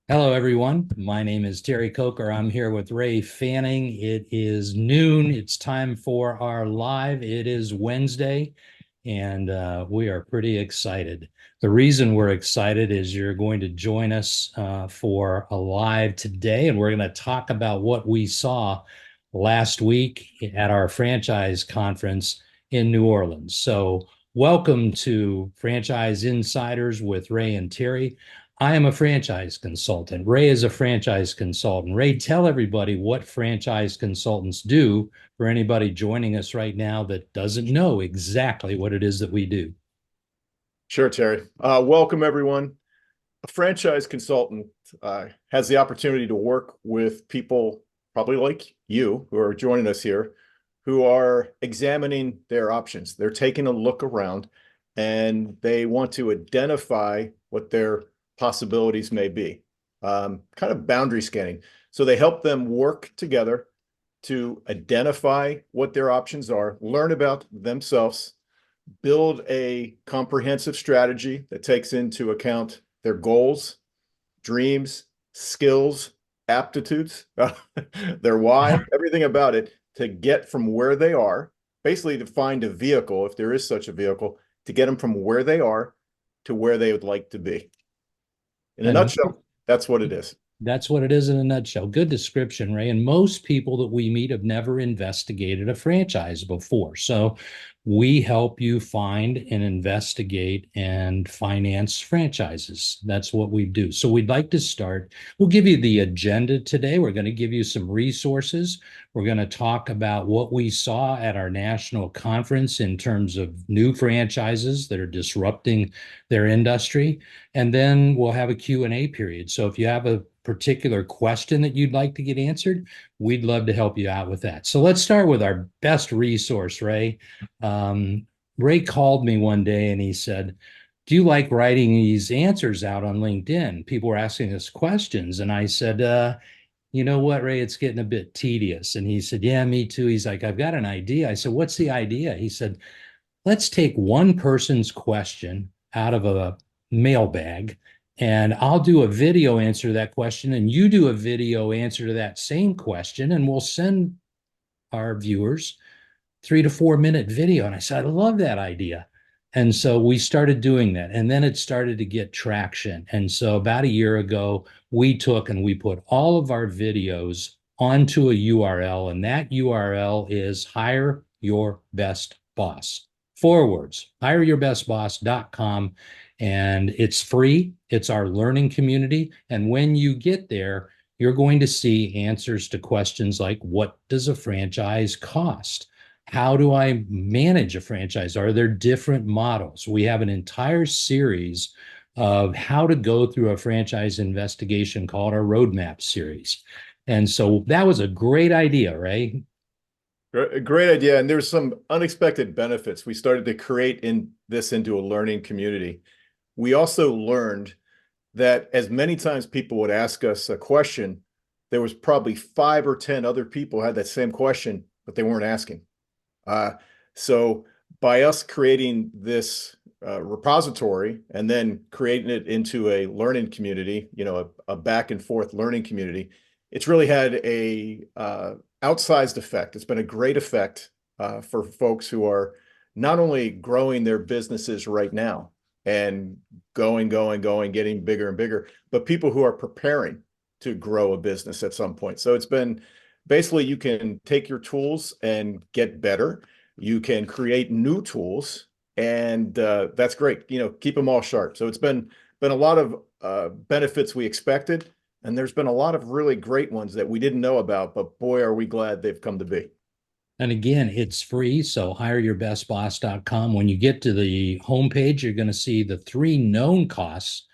Hello, everyone. My name is Terry Coker. I'm here with Ray Fanning. It is noon. It's time for our live. It is Wednesday, and we are pretty excited. The reason we're excited is you're going to join us for a live today, and we're going to talk about what we saw last week at our franchise conference in New Orleans. So, welcome to Franchise Insiders with Ray and Terry. I am a franchise consultant. Ray is a franchise consultant. Ray, tell everybody what franchise consultants do for anybody joining us right now that doesn't know exactly what it is that we do. Sure, Terry. Welcome, everyone. A franchise consultant has the opportunity to work with people probably like you who are joining us here, who are examining their options. They're taking a look around and they want to identify what their possibilities may be, kind of boundary scanning. So they help them work together to identify what their options are, learn about themselves, build a comprehensive strategy that takes into account their goals, dreams, skills, aptitudes, their why, everything about it to get from where they are, basically to find a vehicle, if there is such a vehicle, to get them from where they are to where they would like to be. In a And nutshell, that's what it is. that's what it is in a nutshell. Good description, Ray. And most people that we meet have never investigated a franchise before. So we help you find and investigate and finance franchises. That's what we do. So we'd like to start. We'll give you the agenda today. We're going to give you some resources. We're going to talk about what we saw at our national conference in terms of new franchises that are disrupting their industry. And then we'll have a Q&A period. So if you have a particular question that you'd like to get answered, we'd love to help you out with that. So let's start with our best resource, Ray. Ray called me one day and he said, "Do you like writing these answers out on LinkedIn? People were asking us questions." And I said, "You know what, Ray, it's getting a bit tedious." And he said, "Yeah, me too." He's like, "I've got an idea." I said, "What's the idea?" He said, "Let's take one person's question out of a mailbag and I'll do a video answer to that question and you do a video answer to that same question and we'll send our viewers 3 to 4 minute video." And I said, "I love that idea." And so we started doing that. And then it started to get traction. And so about a year ago, we took and we put all of our videos onto a URL. And that URL is hire your best boss. 4 words, hireyourbestboss.com. And it's free. It's our learning community. And when you get there, you're going to see answers to questions like, what does a franchise cost? How do I manage a franchise? Are there different models? We have an entire series of how to go through a franchise investigation called our roadmap series. And so that was a great idea, right? Great idea. And there's some unexpected benefits. We started to create into a learning community. We also learned that as many times people would ask us a question, there was probably 5 or 10 other people had that same question, but they weren't asking. Uh, so by us creating this repository and then creating it into a learning community, a back and forth learning community, it's really had a outsized effect. It's been a great effect for folks who are not only growing their businesses right now and going, getting bigger and bigger, but people who are preparing to grow a business at some point. So it's been basically you can take your tools and get better. You can create new tools, and that's great. Keep them all sharp. So it's been a lot of benefits we expected, and there's been a lot of really great ones that we didn't know about, but boy, are we glad they've come to be. And again, it's free. So hireyourbestboss.com. When you get to the homepage, you're going to see the 3 known costs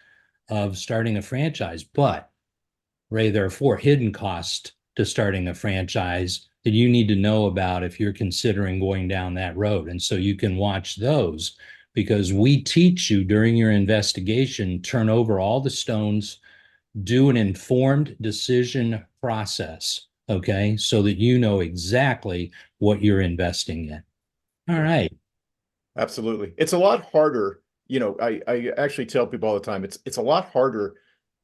of starting a franchise. But Ray, there are 4 hidden costs to starting a franchise that you need to know about if you're considering going down that road. And so you can watch those because we teach you during your investigation, turn over all the stones, do an informed decision process, okay, so that you know exactly what you're investing in. All Yeah, right. absolutely. It's a lot harder. I actually tell people all the time, it's a lot harder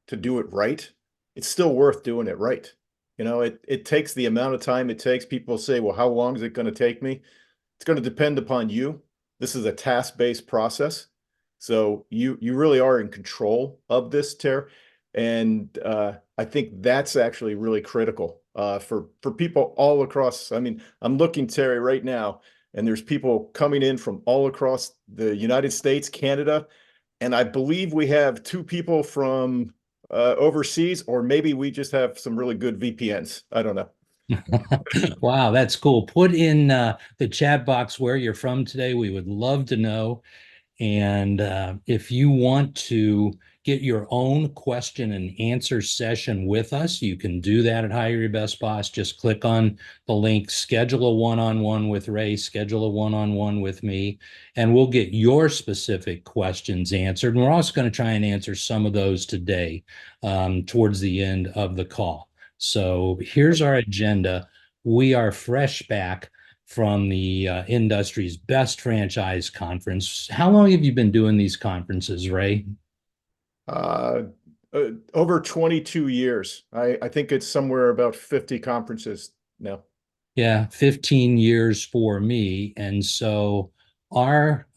to do it right it's still worth doing it right. It takes the amount of time it takes. People say, well, how long is it going to take me? It's going to depend upon you. This is a task-based process. So you really are in control of this, Tara. And I think that's actually really critical for people all across. I mean, I'm looking, Terry, right now, and there's people coming in from all across the United States, Canada, and I believe we have two people from overseas, or maybe we just have some really good VPNs. I don't know. Wow, that's cool. Put in the chat box where you're from today. We would love to know. And if you want to get your own question and answer session with us, you can do that at Hire Your Best Boss. Just click on the link, schedule a one-on-one with Ray, schedule a one-on-one with me, and we'll get your specific questions answered. And we're also going to try and answer some of those today towards the end of the call. So here's our agenda. We are fresh back from the industry's best franchise conference. How long have you been doing these conferences, Ray? Uh, Over 22 years. I think it's somewhere about 50 conferences now. Yeah, 15 years for me. And so our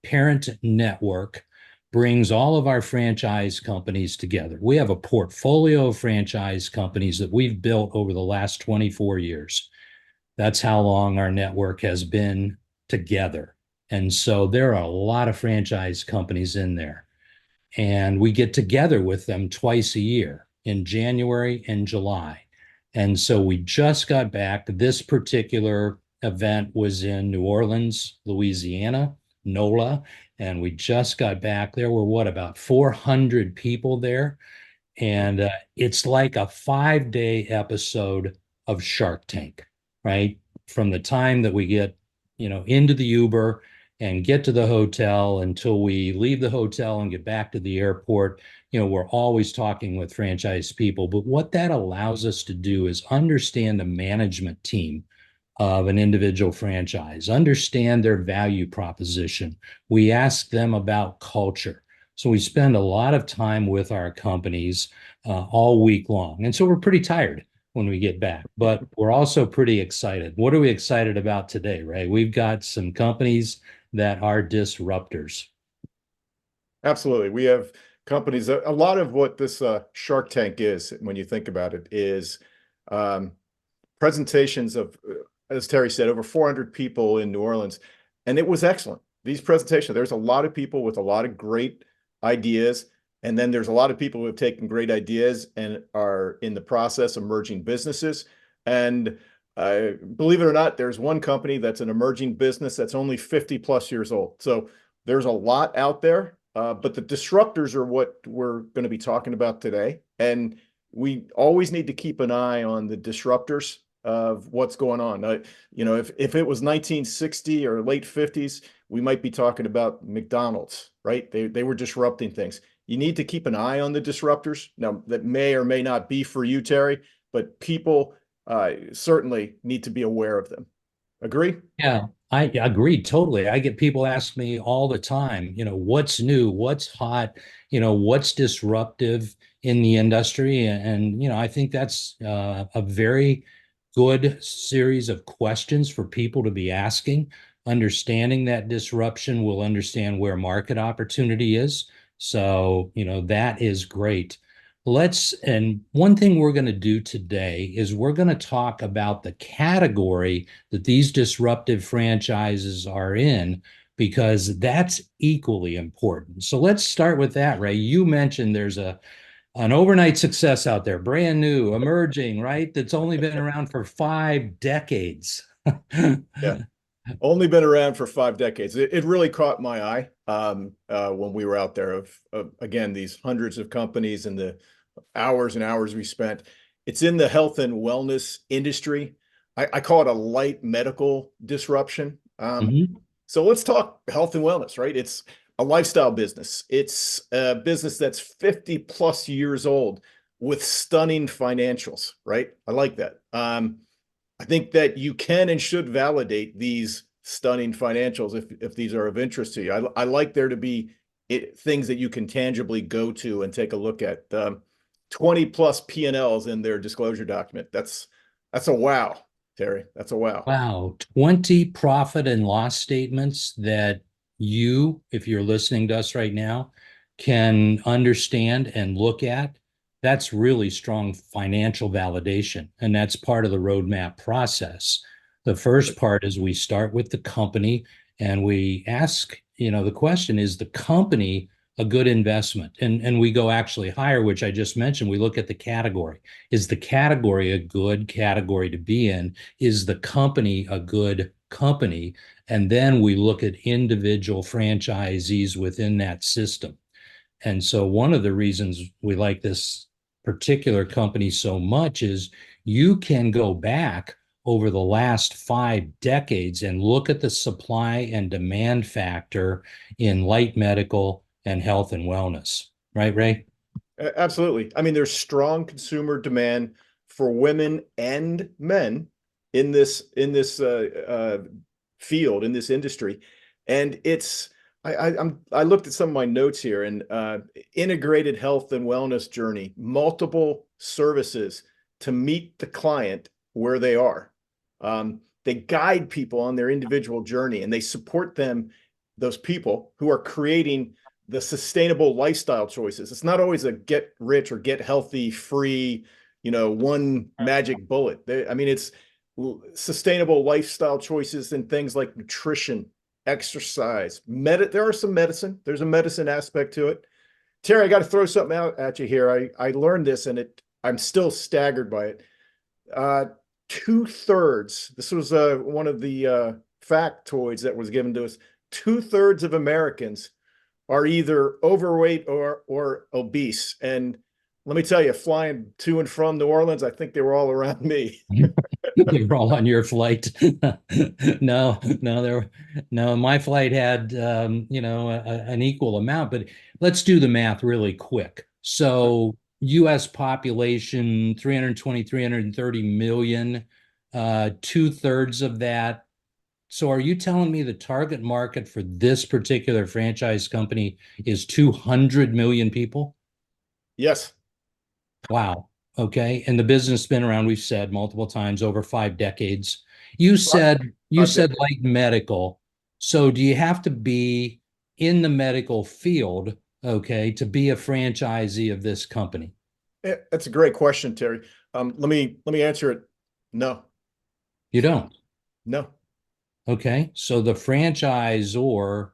parent network brings all of our franchise companies together. We have a portfolio of franchise companies that we've built over the last 24 years. That's how long our network has been together. And so there are a lot of franchise companies in there. And we get together with them twice a year in January and July. And so we just got back. This particular event was in New Orleans, Louisiana, NOLA. And we just got back. There were what, about 400 people there? And it's like a 5 day episode of Shark Tank, right? From the time that we get, into the Uber and get to the hotel until we leave the hotel and get back to the airport, we're always talking with franchise people. But what that allows us to do is understand the management team of an individual franchise, understand their value proposition. We ask them about culture. So we spend a lot of time with our companies all week long. And so we're pretty tired when we get back, but we're also pretty excited. What are we excited about today, Ray? We've got some companies that are disruptors. Absolutely. We have companies. A lot of what this Shark Tank is, when you think about it, is um, presentations of, as Terry said, over 400 people in New Orleans. And it was excellent. These presentations, there's a lot of people with a lot of great ideas. And then there's a lot of people who have taken great ideas and are in the process of merging businesses. And believe it or not, there's one company that's an emerging business that's only 50 plus years old. So there's a lot out there, but the disruptors are what we're going to be talking about today. And we always need to keep an eye on the disruptors of what's going on. If it was 1960 or late 50s, we might be talking about McDonald's, right? They were disrupting things. You need to keep an eye on the disruptors. Now, that may or may not be for you, Terry, but people certainly need to be aware of them. Agree? Yeah, I agree totally. I get people ask me all the time, what's new, what's hot, what's disruptive in the industry. And I think that's a very good series of questions for people to be asking. Understanding that disruption will understand where market opportunity is. So, that is great. And one thing we're going to do today is we're going to talk about the category that these disruptive franchises are in, because that's equally important. So let's start with that, Ray. You mentioned there's an overnight success out there, brand new, emerging, right? That's only been around for 5 decades. Yeah. Only been around for 5 decades. It really caught my eye when we were out there of, again, these hundreds of companies and the hours and hours we spent. It's in the health and wellness industry. I call it a light medical disruption. Mhm. So let's talk health and wellness, right? It's a lifestyle business. It's a business that's 50 plus years old with stunning financials, right? I like that. I think that you can and should validate these stunning financials if these are of interest to you. I like there to be things that you can tangibly go to and take a look at. 20 plus P&Ls in their disclosure document. That's a wow, Terry. That's a wow. Wow, 20 profit and loss statements that you, if you're listening to us right now, can understand and look at. That's really strong financial validation, and that's part of the roadmap process. The first part is we start with the company and we ask, the question is the company a good investment? And we go actually higher, which I just mentioned. We look at the category. Is the category a good category to be in? Is the company a good company? And then we look at individual franchisees within that system. And so one of the reasons we like this particular company so much is you can go back over the last 5 decades and look at the supply and demand factor in light medical and health and wellness. Right, Ray? Absolutely. I mean, there's strong consumer demand for women and men in this field, in this industry, and I looked at some of my notes here, and integrated health and wellness journey, multiple services to meet the client where they are. They guide people on their individual journey, and they support them, those people who are creating the sustainable lifestyle choices. It's not always a get rich or get healthy free, one magic bullet. I mean, it's sustainable lifestyle choices and things like nutrition, exercise, there are some medicine. There's a medicine aspect to it. Terry, I got to throw something out at you here. I learned this, and I'm still staggered by it. 2/3. This was one of the factoids that was given to us. 2/3 of Americans are either overweight or obese. And let me tell you, flying to and from New Orleans, I think they were all around me. They were all on your flight. No, no, no. My flight had, an equal amount. But let's do the math really quick. So, U.S. population 320, 330 million. 2/3 of that. So, are you telling me the target market for this particular franchise company is 200 million people? Yes. Wow. Okay. And the business has been around, we've said multiple times, over 5 decades. You Five, said you five said decades. light medical. So do you have to be in the medical field, okay, to be a franchisee of this company? That's a great question, Terry. Let me answer it. No, You don't. no. Okay. So the franchisor,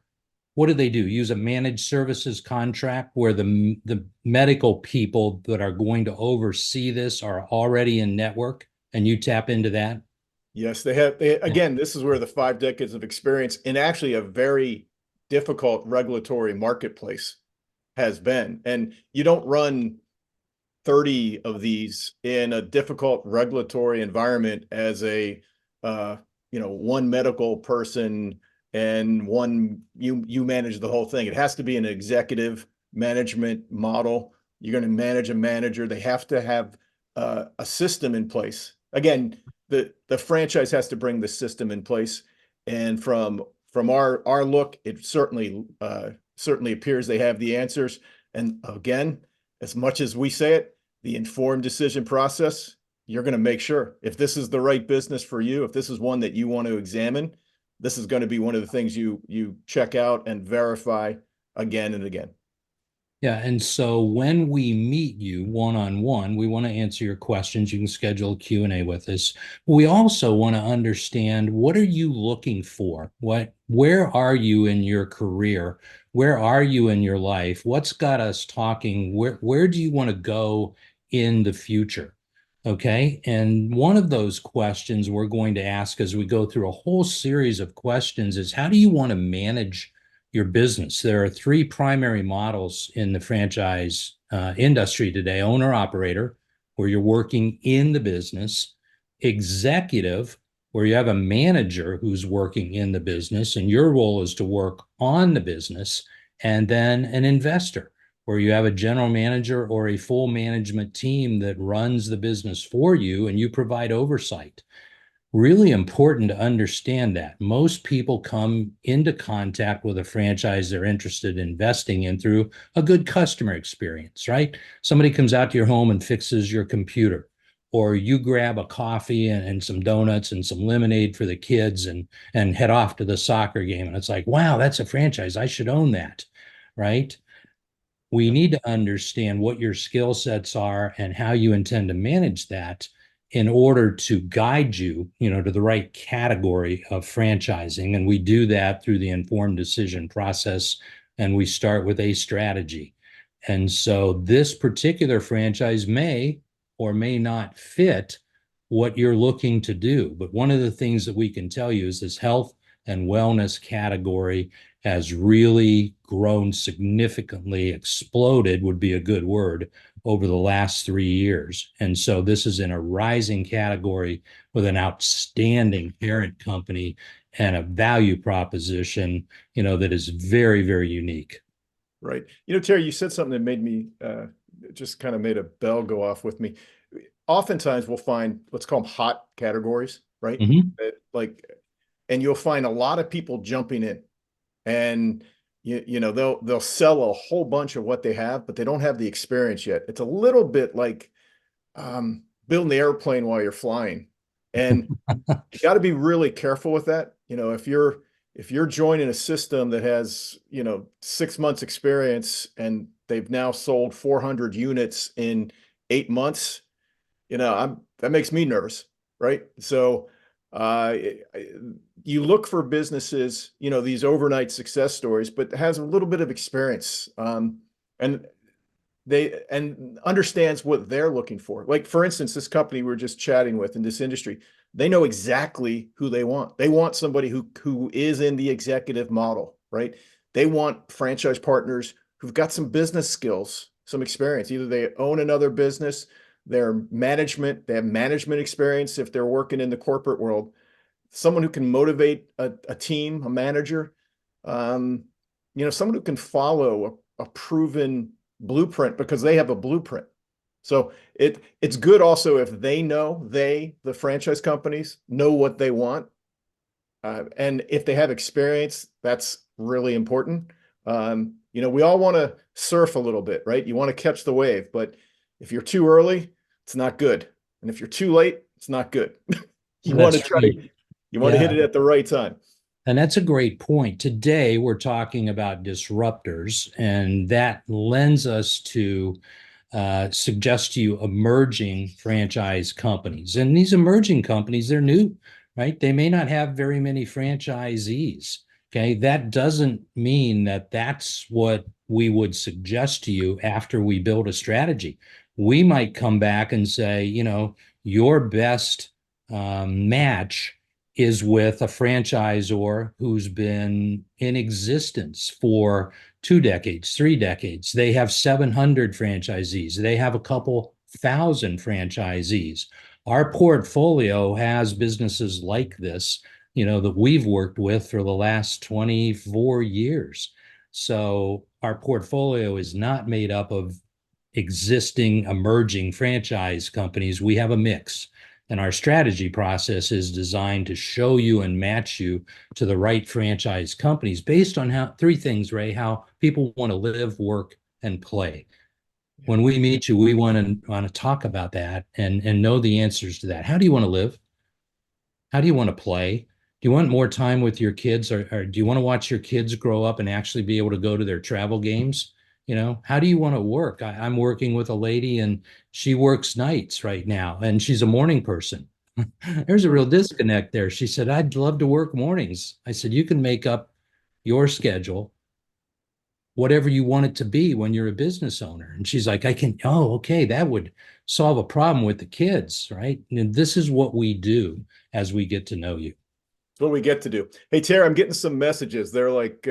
what do they do? Use a managed services contract where the medical people that are going to oversee this are already in network and you tap into that? Yes, they have. Again, this is where the 5 decades of experience in actually a very difficult regulatory marketplace has been. And you don't run 30 of these in a difficult regulatory environment as a one medical person and one you manage the whole thing. It has to be an executive management model. You're going to manage a manager. They have to have a system in place. Again, the franchise has to bring the system in place. And from our look, it certainly appears they have the answers. And again, as much as we say it, the informed decision process, you're going to make sure if this is the right business for you, if this is one that you want to examine, this is going to be one of the things you check out and verify again and again. Yeah, and so when we meet you one-on-one, we want to answer your questions. You can schedule a Q&A with us. We also want to understand, what are you looking for? Where are you in your career? Where are you in your life? What's got us talking? Where do you want to go in the future? Okay. And one of those questions we're going to ask as we go through a whole series of questions is, how do you want to manage your business? There are three primary models in the franchise industry today: owner operator, where you're working in the business; executive, where you have a manager who's working in the business and your role is to work on the business; and then an investor, where you have a general manager or a full management team that runs the business for you and you provide oversight. Really important to understand that. Most people come into contact with a franchise they're interested in investing in through a good customer experience, right? Somebody comes out to your home and fixes your computer, or you grab a coffee and some donuts and some lemonade for the kids and head off to the soccer game. And it's like, wow, that's a franchise. I should own that, right? We Yep. need to understand what your skill sets are and how you intend to manage that in order to guide you, to the right category of franchising. And we do that through the informed decision process. And we start with a strategy. And so this particular franchise may or may not fit what you're looking to do. But one of the things that we can tell you is this health and wellness category has really grown significantly, exploded would be a good word, over the last 3 years. And so this is in a rising category with an outstanding parent company and a value proposition, that is very, very unique. Right. Terry, you said something that made me just kind of made a bell go off with me. Oftentimes we'll find, let's call them hot categories, right? Mhm. Like, and you'll find a lot of people jumping in, and they'll sell a whole bunch of what they have, but they don't have the experience yet. It's a little bit like building the airplane while you're flying, and you got to be really careful with that. If you're joining a system that has 6 months experience and they've now sold 400 units in 8 months, that makes me nervous, right? So uh, you look for businesses, these overnight success stories, but has a little bit of experience, and understands what they're looking for. Like, for instance, this company we're just chatting with in this industry, they know exactly who they want. They want somebody who is in the executive model, right? They want franchise partners who've got some business skills, some experience. Either they own another business, they have management experience if they're working in the corporate world, someone who can motivate a team, a manager, um, someone who can follow a proven blueprint because they have a blueprint. So it's good also if the franchise companies know what they want. And if they have experience, that's really important. We all want to surf a little bit, right? You want to catch the wave, but if you're too early, it's not good. And if you're too late, it's not good. You want to That's try right. you want to hit Yeah. it at the right time. And that's a great point. Today, we're talking about disruptors, and that lends us to suggest to you emerging franchise companies. And these emerging companies, they're new, right? They may not have very many franchisees. Okay. That doesn't mean that that's what we would suggest to you after we build a strategy. We might come back and say, your best match is with a franchisor who's been in existence for 2 decades, 3 decades. They have 700 franchisees. They have a couple thousand franchisees. Our portfolio has businesses like this, that we've worked with for the last 24 years. So our portfolio is not made up of existing emerging franchise companies. We have a mix. And our strategy process is designed to show you and match you to the right franchise companies based on how three things, Ray, how people want to live, work, and play. Yeah. When we meet you, we want to talk about that and know the answers to that. How do you want to live? How do you want to play? Do you want more time with your kids, or do you want to watch your kids grow up and actually be able to go to their travel games? How do you want to work? I'm working with a lady and she works nights right now, and she's a morning person. There's a real disconnect there. She said, I'd love to work mornings. I said, you can make up your schedule, whatever you want it to be when you're a business owner. And she's like, I can, oh, okay, that would solve a problem with the kids, right? And this is what we do as we get to know you. That's what we get to do. Hey, Tara, I'm getting some messages. They're like,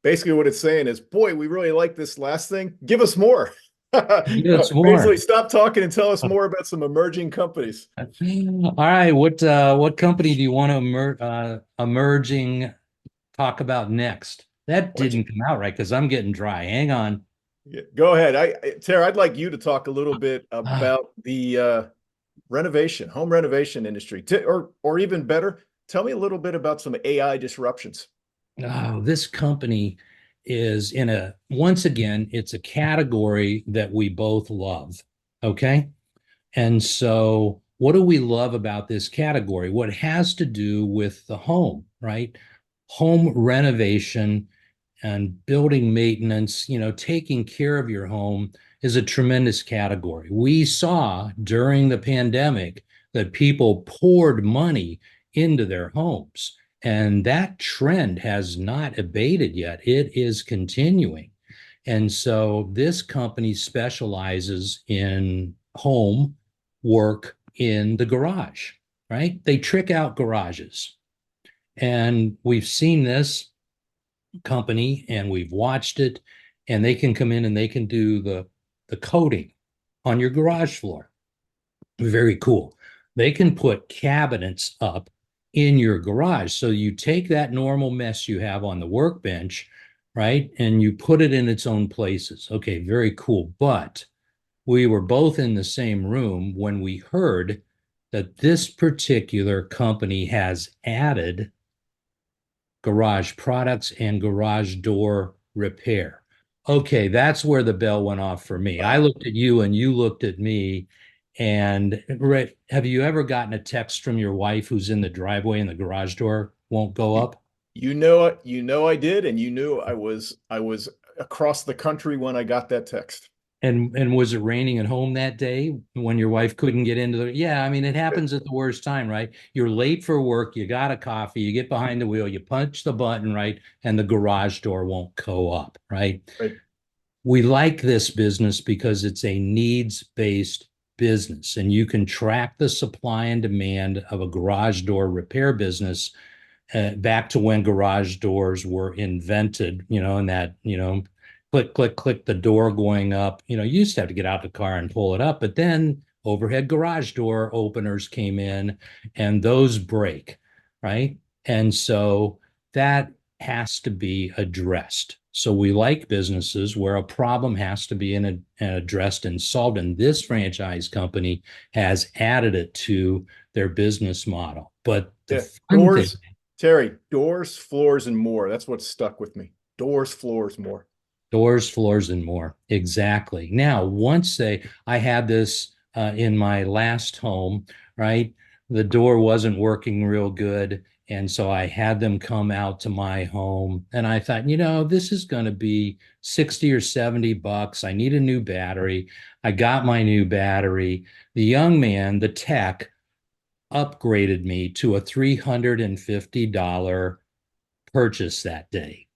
basically what it's saying is, boy, we really like this last thing. Give us more. Yes, Basically, more. stop talking and tell us more about some emerging companies. All right, what company do you want to emerging talk about next? That Why don't didn't come out right because I'm getting dry. Hang on. go ahead. Tara, I'd like you to talk a little bit Ah, about the renovation, home renovation industry, or even better, tell me a little bit about some AI disruptions. Oh, this company is in a, once again, it's a category that we both love. Okay. And so, what do we love about this category? What has to do with the home, right? Home renovation and building maintenance, taking care of your home is a tremendous category. We saw during the pandemic that people poured money into their homes, and that trend has not abated yet. It is continuing. And so this company specializes in home work in the garage, right? They trick out garages. And we've seen this company and we've watched it, and they can come in and they can do the coating on your garage floor. Very cool. They can put cabinets up in your garage. So you take that normal mess you have on the workbench, right? And you put it in its own places. Okay, very cool. But we were both in the same room when we heard that this particular company has added garage products and garage door repair. Okay, that's where the bell went off for me. I Wow. looked at you and you looked at me. And Ray, have you ever gotten a text from your wife who's in the driveway and the garage door won't go You, up? I did, and you knew I was across the country when I got that text. And was it raining at home that day when your wife couldn't get into the, yeah, I mean, it happens at the worst time, right? You're late for work, you got a coffee, you get behind the wheel, you punch the button, right? And the garage door won't go up, right? Right. We like this business because it's a needs-based business, and you can track the supply and demand of a garage door repair business back to when garage doors were invented, and that, click, click, click, the door going up. You used to have to get out the car and pull it up, but then overhead garage door openers came in and those break, right? And so that has to be addressed. So we like businesses where a problem has to be addressed and solved. And this franchise company has added it to their business model. But the Yeah. fun thing, Terry, doors, floors, and more. That's what stuck with me. Doors, floors, more. doors, floors, and more. Exactly. Now, I had this in my last home, right? The door wasn't working real good. And so I had them come out to my home. And I thought, this is going to be 60 or 70 bucks. I need a new battery. I got my new battery. The young man, the tech, upgraded me to a $350 purchase that day.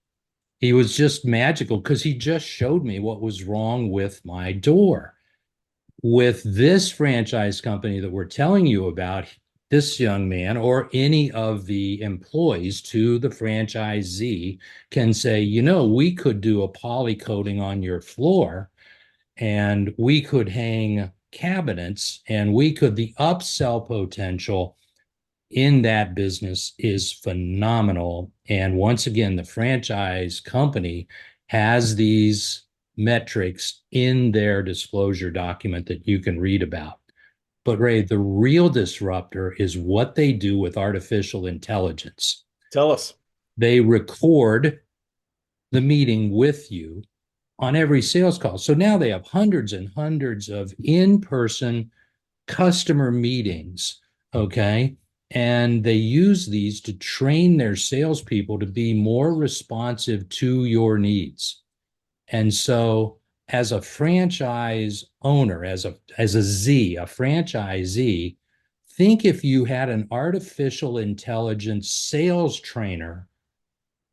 He was just magical because he just showed me what was wrong with my door. With this franchise company that we're telling you about, this young man or any of the employees to the franchisee can say, we could do a poly coating on your floor and we could hang cabinets and the upsell potential in that business is phenomenal. And once again, the franchise company has these metrics in their disclosure document that you can read about. But Ray, the real disruptor is what they do with artificial intelligence. Tell us. They record the meeting with you on every sales call. So now they have hundreds and hundreds of in-person customer meetings, okay? And they use these to train their salespeople to be more responsive to your needs. And so, as a franchise owner, a franchisee, think if you had an artificial intelligence sales trainer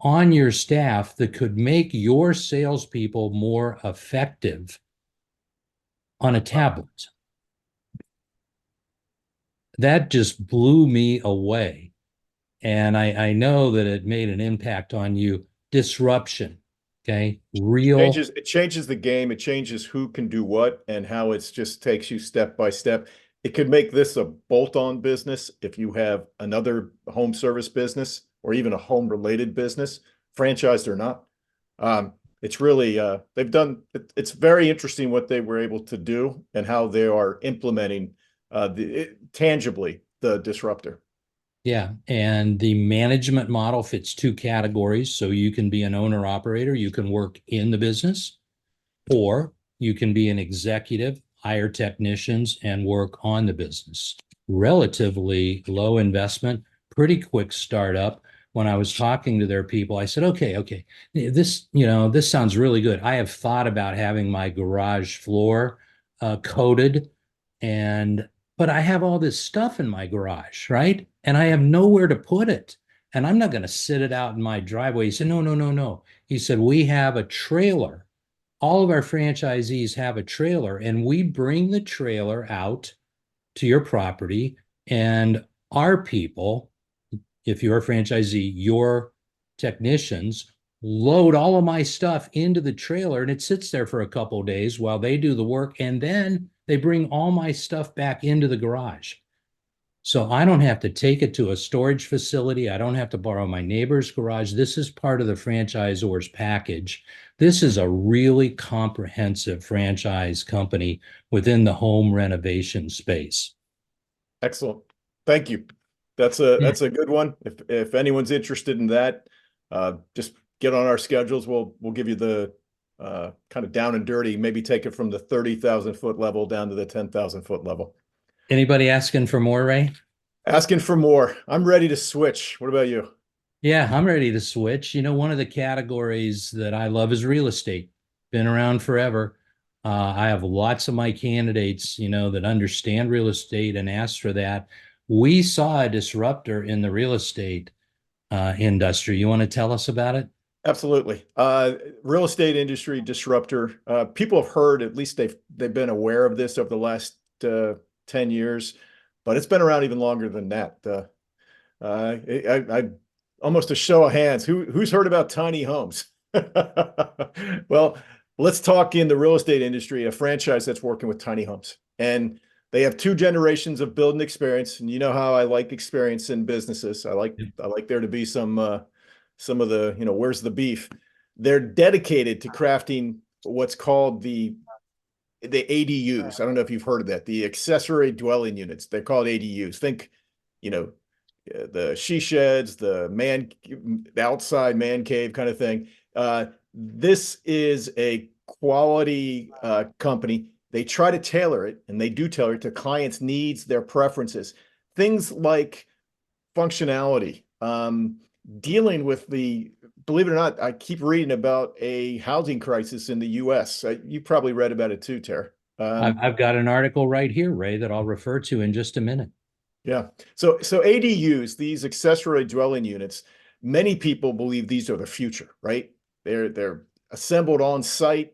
on your staff that could make your salespeople more effective on a tablet. That just blew me away. And I know that it made an impact on you. Disruption, okay? Real. It changes the game. It changes who can do what and how it just takes you step by step. It could make this a bolt-on business if you have another home service business or even a home related business, franchised or not. It's really it's very interesting what they were able to do and how they are implementing tangibly the disruptor. Yeah. And the management model fits two categories. So you can be an owner operator, you can work in the business, or you can be an executive, hire technicians, and work on the business. Relatively low investment, pretty quick startup. When I was talking to their people, I said, okay, this sounds really good. I have thought about having my garage floor coated, and but I have all this stuff in my garage, right? And I have nowhere to put it. And I'm not going to sit it out in my driveway. He said, no, no, no, no. He said, we have a trailer. All of our franchisees have a trailer, and we bring the trailer out to your property, and our people, if you're a franchisee, your technicians load all of my stuff into the trailer, and it sits there for a couple of days while they do the work, and then they bring all my stuff back into the garage. So I don't have to take it to a storage facility. I don't have to borrow my neighbor's garage. This is part of the franchisor's package. This is a really comprehensive franchise company within the home renovation space. Excellent. Thank you. That's a good one. If anyone's interested in that, just get on our schedules. We'll give you the kind of down and dirty, maybe take it from the 30,000 foot level down to the 10,000 foot level. Anybody asking for more, Ray? Asking for more. I'm ready to switch. What about you? Yeah, I'm ready to switch. One of the categories that I love is real estate. Been around forever. I have lots of my candidates, that understand real estate and ask for that. We saw a disruptor in the real estate industry. You want to tell us about it? Absolutely. Real estate industry disruptor. People have heard, at least they've been aware of this over the last 10 years, but it's been around even longer than that. I almost a show of hands. Who's heard about tiny homes? Well, let's talk in the real estate industry, a franchise that's working with tiny homes. And they have two generations of building experience. And you know how I like experience in businesses. I like there to be some of the, where's the beef? They're dedicated to crafting what's called the ADUs. I don't know if you've heard of that, the accessory dwelling units. They're called ADUs. Think, you know, the she sheds, the outside man cave kind of thing. This is a quality company. They try to tailor it, and they do tailor it to clients' needs, their preferences. Things like functionality, dealing with believe it or not, I keep reading about a housing crisis in the US. You probably read about it too, Tara. I've got an article right here, Ray, that I'll refer to in just a minute. Yeah. So ADUs, these accessory dwelling units, many people believe these are the future, right? They're assembled on site,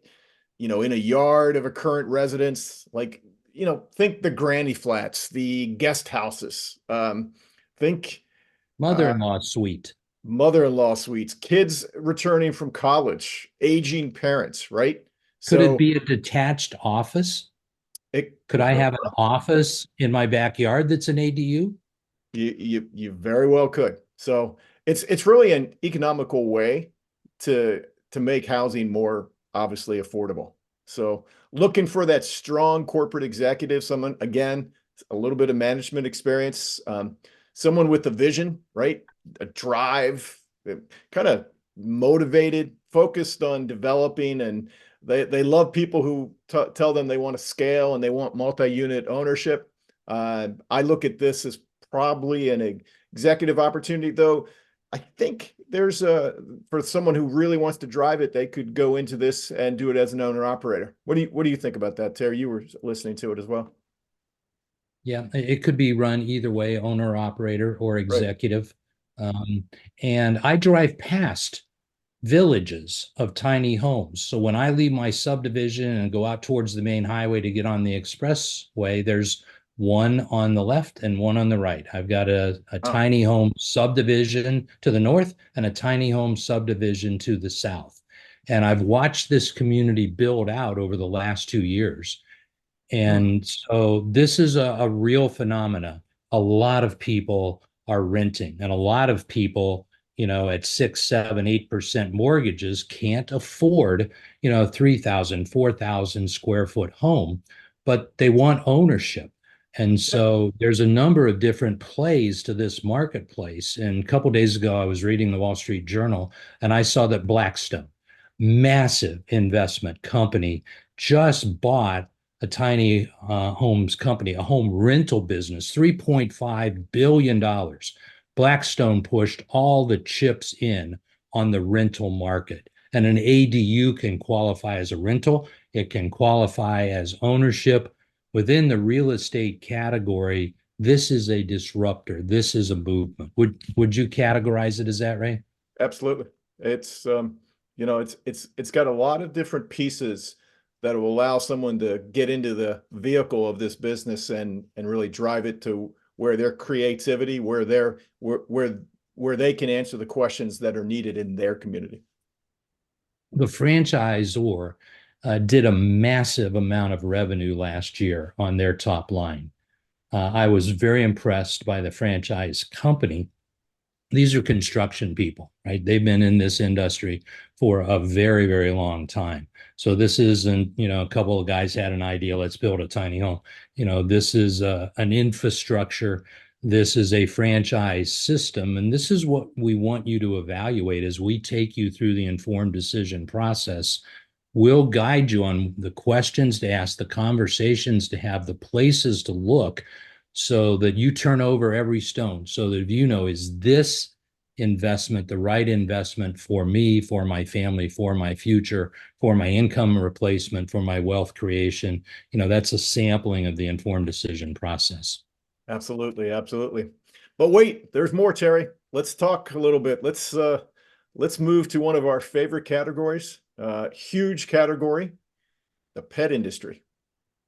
in a yard of a current residence, like, think the granny flats, the guest houses. Think Mother-in-law suite. mother-in-law suites, kids returning from college, aging parents, right? Could it So be a detached office? it Could I have an office in my backyard that's an ADU? you very well could. So it's really an economical way to make housing more obviously affordable. So looking for that strong corporate executive, someone again, a little bit of management experience, someone with a vision, right? A drive, kind of motivated, focused on developing, and they love people who tell them they want to scale and they want multi-unit ownership. I look at this as probably an executive opportunity, though. I think there's for someone who really wants to drive it, they could go into this and do it as an owner operator. What do you think about that, Terry? You were listening to it as well. Yeah, it could be run either way, owner, operator, or Right. executive. Um, and I drive past villages of tiny homes. So when I leave my subdivision and go out towards the main highway to get on the expressway, there's one on the left and one on the right. I've got a Oh, tiny home subdivision to the north and a tiny home subdivision to the south. And I've watched this community build out over the last 2 years. hmm. And so this is a real phenomena. A lot of people are renting, and a lot of people, at 6, 7, 8% mortgages can't afford, 3,000, 4,000 square foot home, but they want ownership. And Yeah. so there's a number of different plays to this marketplace. And a couple of days ago, I was reading the Wall Street Journal and I saw that Blackstone, massive investment company, just bought a tiny homes company, a home rental business, $3.5 billion. Blackstone pushed all the chips in on the rental market. And an ADU can qualify as a rental, it can qualify as ownership within the real estate category. This is a disruptor. This is a movement. Would you categorize it as that, Ray? Absolutely. It's it's got a lot of different pieces that will allow someone to get into the vehicle of this business and really drive it to where their creativity, where they can answer the questions that are needed in their community. The franchisor did a massive amount of revenue last year on their top line. I was very impressed by the franchise company. These are construction people, right? They've been in this industry for a very, very long time. So this isn't, a couple of guys had an idea, let's build a tiny home. This is an infrastructure. This is a franchise system. And this is what we want you to evaluate as we take you through the informed decision process. We'll guide you on the questions to ask, the conversations to have, the places to look so that you turn over every stone so that you know, is this investment the right investment for me, for my family, for my future, for my income replacement, for my wealth creation? That's a sampling of the informed decision process. Absolutely, absolutely. But wait, there's more, Terry. Let's talk a little bit. Let's move to one of our favorite categories, huge category, the pet industry.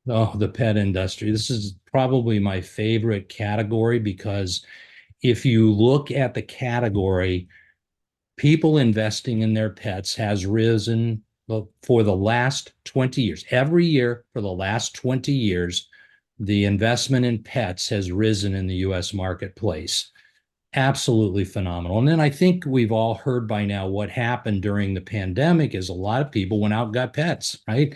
Oh, the pet industry. This is probably my favorite category because if you look at the category, people investing in their pets has risen for the last 20 years. Every year for the last 20 years, the investment in pets has risen in the US marketplace. Absolutely phenomenal. And then I think we've all heard by now what happened during the pandemic is a lot of people went out and got pets, right?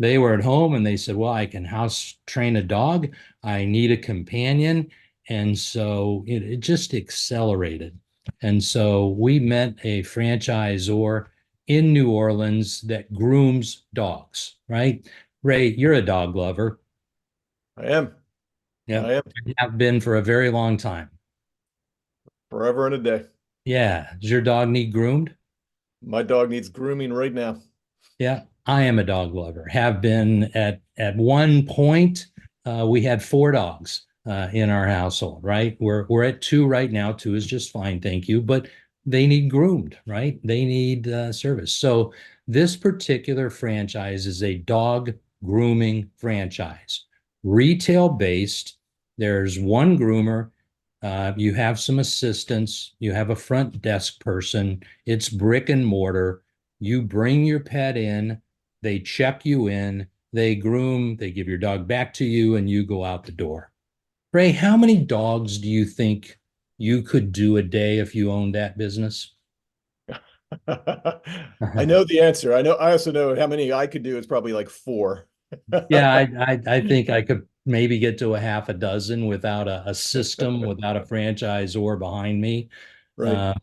They were at home and they said, well, I can house train a dog. I need a companion. And so it just accelerated. And so we met a franchisor in New Orleans that grooms dogs, right? Ray, you're a dog lover. I am. I Yep. am Have been for a very long time. forever and a day. Yeah. Does your dog need groomed? My dog needs grooming right now. Yeah, I am a dog lover. Have been at one point. We had four dogs in our household. Right, we're at two right now. Two is just fine, thank you. But they need groomed. Right, they need service. So this particular franchise is a dog grooming franchise, retail based. There's one groomer. You have some assistants. You have a front desk person. It's brick and mortar. You bring your pet in, they check you in, they groom, they give your dog back to you, and you go out the door. Ray, how many dogs do you think you could do a day if you owned that business? I know the answer. I also know how many I could do. It's probably like four. Yeah, I think I could maybe get to a half a dozen without a system, without a franchisor behind me. Right. Uh,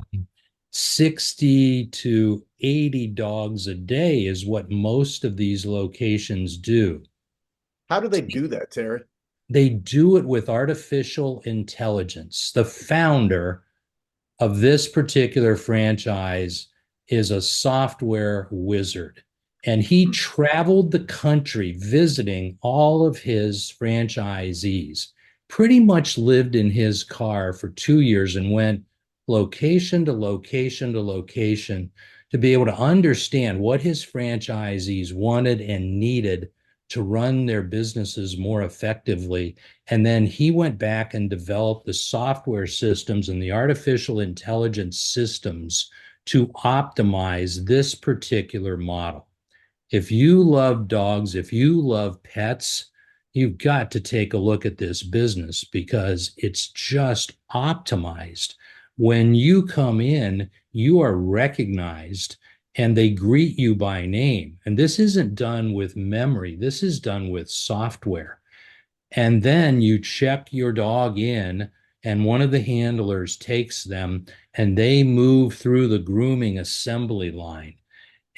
60 to 80 dogs a day is what most of these locations do. How do they do that, Terry? They do it with artificial intelligence. The founder of this particular franchise is a software wizard. And he traveled the country visiting all of his franchisees, pretty much lived in his car for 2 years and went location to location to location to be able to understand what his franchisees wanted and needed to run their businesses more effectively. And then he went back and developed the software systems and the artificial intelligence systems to optimize this particular model. If you love dogs, if you love pets, you've got to take a look at this business because it's just optimized. When you come in, you are recognized and they greet you by name. And this isn't done with memory, this is done with software. And then you check your dog in, and one of the handlers takes them and they move through the grooming assembly line.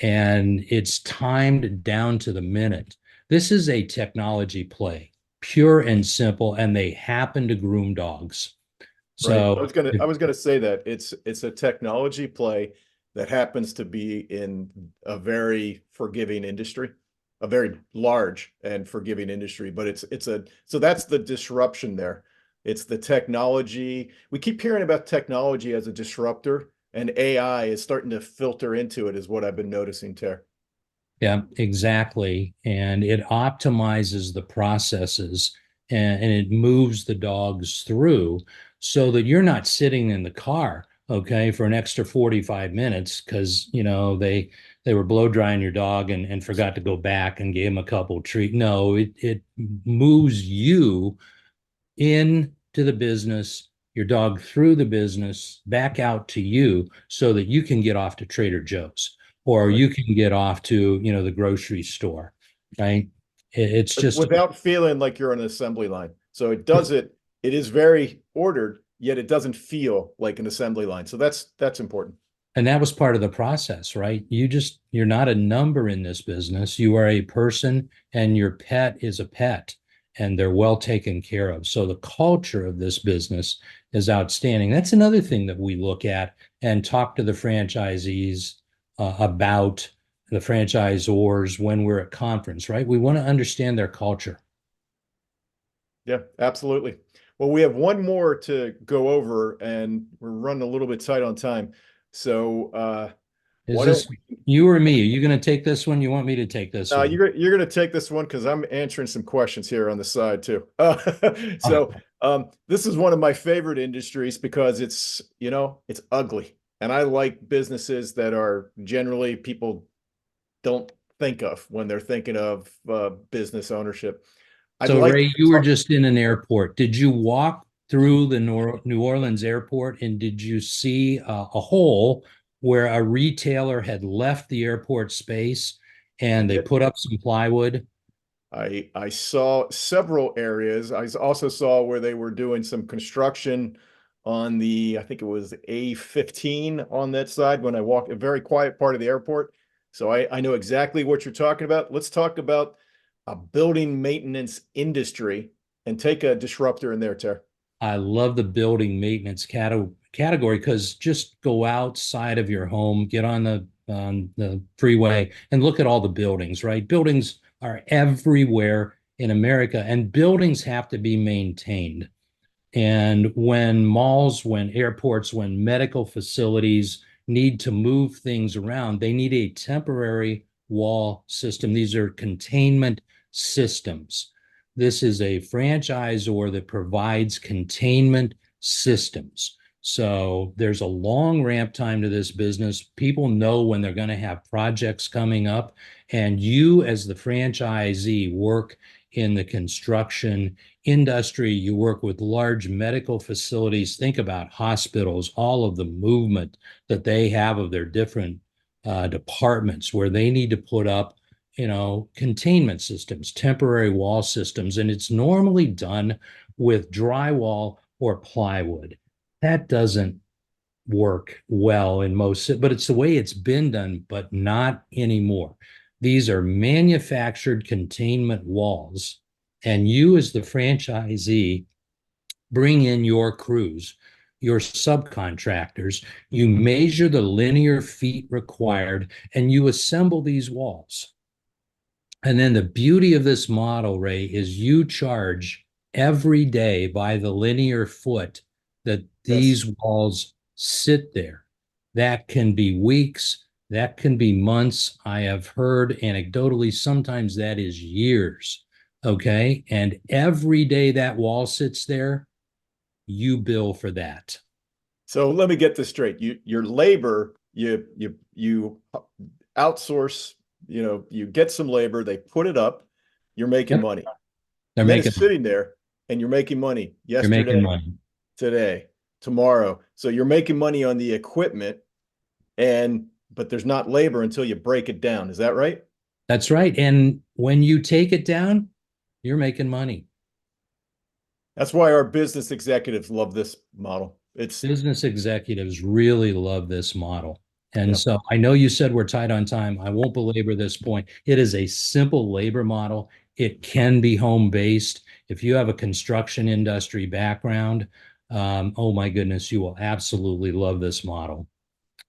And it's timed down to the minute. This is a technology play, pure and simple, and they happen to groom dogs. Right. So, I was gonna say that it's a technology play that happens to be in a very forgiving industry, a very large and forgiving industry, but so that's the disruption there. It's the technology. We keep hearing about technology as a disruptor, and AI is starting to filter into it, is what I've been noticing, Ter. yeah, exactly. And it optimizes the processes and it moves the dogs through so that you're not sitting in the car, okay, for an extra 45 minutes because, they were blow drying your dog and forgot to go back and gave him a couple treat. No, it moves you into the business, your dog through the business, back out to you so that you can get off to Trader Joe's or Right. you can get off to, the grocery store, right? It's just, Without feeling like you're on an assembly line. So it is very ordered, yet it doesn't feel like an assembly line. So that's important. and that was part of the process, right? You're not a number in this business. You are a person and your pet is a pet and they're well taken care of. So the culture of this business is outstanding. That's another thing that we look at and talk to the franchisees about the franchisors when we're at conference, right? We want to understand their culture. Yeah, absolutely. Well, we have one more to go over, and we're running a little bit tight on time. So Is why don't this you or me? Are you going to take this one? You want me to take this one? you're gonna take this one because I'm answering some questions here on the side too. Oh, So this is one of my favorite industries because it's ugly, and I like businesses that are generally people don't think of when they're thinking of business ownership. I'd so like Ray, to you were talk. just in an airport. Did you walk through the New Orleans airport and did you see a hole where a retailer had left the airport space I and they did. put up some plywood? I saw several areas. I also saw where they were doing some construction on I think it was A15 on that side when I walked a very quiet part of the airport. So I know exactly what you're talking about. Let's talk about a building maintenance industry and take a disruptor in there, Ter. I love the building maintenance category because just go outside of your home, get on the freeway, and look at all the buildings, right? Buildings are everywhere in America, and buildings have to be maintained. And when malls, when airports, when medical facilities need to move things around, they need a temporary wall system. These are containment systems. This is a franchisor that provides containment systems. So there's a long ramp time to this business. People know when they're going to have projects coming up, and you, as the franchisee, work in the construction industry, you work with large medical facilities. Think about hospitals, all of the movement that they have of their different departments where they need to put up, containment systems, temporary wall systems, and it's normally done with drywall or plywood. That doesn't work well in most, but it's the way it's been done, but not anymore. These are manufactured containment walls, and you, as the franchisee, bring in your crews, your subcontractors, you measure the linear feet required, and you assemble these walls. And then the beauty of this model, Ray, is you charge every day by the linear foot that Yes. these walls sit there. That can be weeks, that can be months. I have heard anecdotally, sometimes that is years. Okay. And every day that wall sits there, you bill for that. So let me get this straight. Your labor, you outsource, you get some labor, they put it up, you're making Yep. money. They're And then making it's sitting there and you're making money You're making yesterday, money. today, tomorrow. So you're making money on the equipment but there's not labor until you break it down. Is that right? That's right. And when you take it down, you're making money. That's why our business executives love this model. It's Business executives really love this model. And yeah. so I know you said we're tight on time. I won't belabor this point. It is a simple labor model. It can be home based. If you have a construction industry background, oh my goodness, you will absolutely love this model.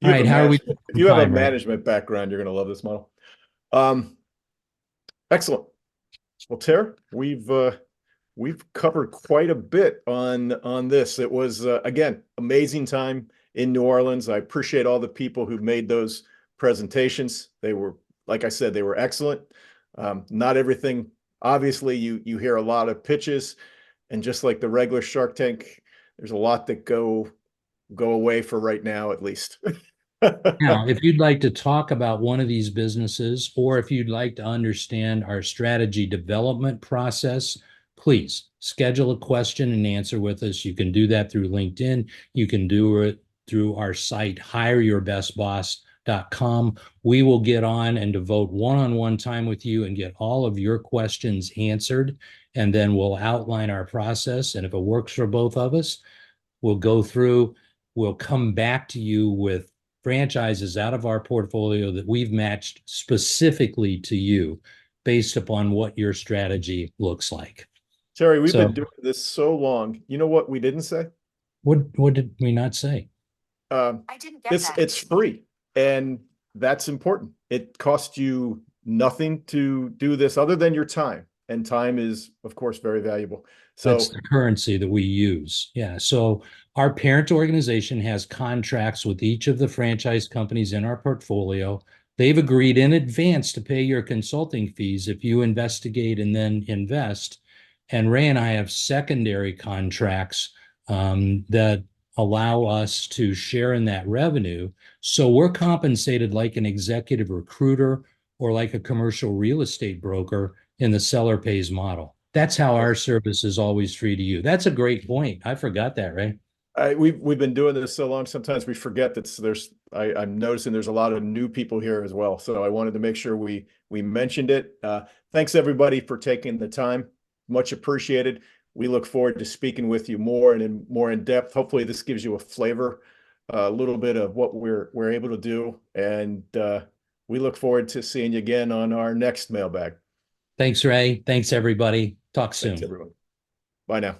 All right, how are we doing If on you have a time, Ray? management background, you're going to love this model. Um, Excellent. Well, Tara, we've covered quite a bit on this. It was again amazing time in New Orleans. I appreciate all the people who made those presentations. They were, like I said, they were excellent. Not everything. Obviously, you hear a lot of pitches, and just like the regular Shark Tank, there's a lot that go away for right now, at least. Now, if you'd like to talk about one of these businesses, or if you'd like to understand our strategy development process, please schedule a question and answer with us. You can do that through LinkedIn. You can do it through our site, hireyourbestboss.com. We will get on and devote one-on-one time with you and get all of your questions answered. And then we'll outline our process. And if it works for both of us, we'll go through, we'll come back to you with franchises out of our portfolio that we've matched specifically to you based upon what your strategy looks like. Terry, we've been So doing this so long. You know what we didn't say? what did we not say? I didn't get that. It's free, and that's important. It costs you nothing to do this other than your time, and time is, of course, very valuable. That's So, the currency that we use. Yeah. So our parent organization has contracts with each of the franchise companies in our portfolio. They've agreed in advance to pay your consulting fees if you investigate and then invest. And Ray and I have secondary contracts that allow us to share in that revenue. So we're compensated like an executive recruiter or like a commercial real estate broker in the seller pays model. That's how our service is always free to you. That's a great point. I forgot that, Ray. we've been doing this so long. Sometimes we forget that I'm noticing there's a lot of new people here as well. So I wanted to make sure we mentioned it. Thanks everybody for taking the time. Much appreciated. We look forward to speaking with you more and more in depth. Hopefully, this gives you a flavor, a little bit of what we're able to do, and we look forward to seeing you again on our next mailbag. Thanks, Ray. Thanks, everybody. Talk Thanks, soon. everyone. Bye now.